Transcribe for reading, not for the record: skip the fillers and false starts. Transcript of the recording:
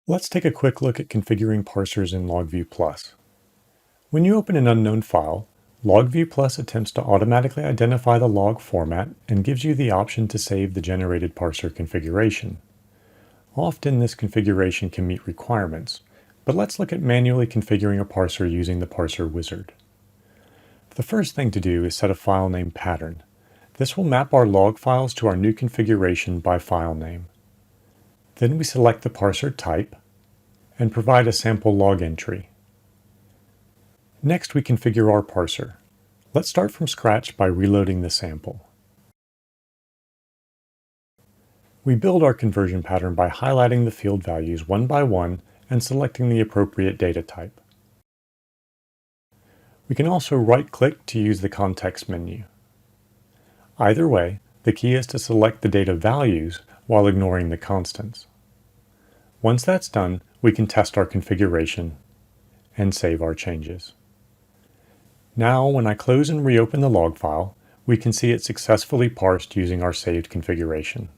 Let's take a quick look at configuring parsers in LogViewPlus. When you open an unknown file, LogViewPlus attempts to automatically identify the log format and gives you the option to save the generated parser configuration. Often this configuration can meet requirements, but let's look at manually configuring a parser using the parser wizard. The first thing to do is set a file name pattern. This will map our log files to our new configuration by file name. Then we select the parser type and provide a sample log entry. Next, we configure our parser. Let's start from scratch by reloading the sample. We build our conversion pattern by highlighting the field values one by one and selecting the appropriate data type. We can also right-click to use the context menu. Either way, the key is to select the data values while ignoring the constants. Once that's done, we can test our configuration and save our changes. Now, when I close and reopen the log file, we can see it successfully parsed using our saved configuration.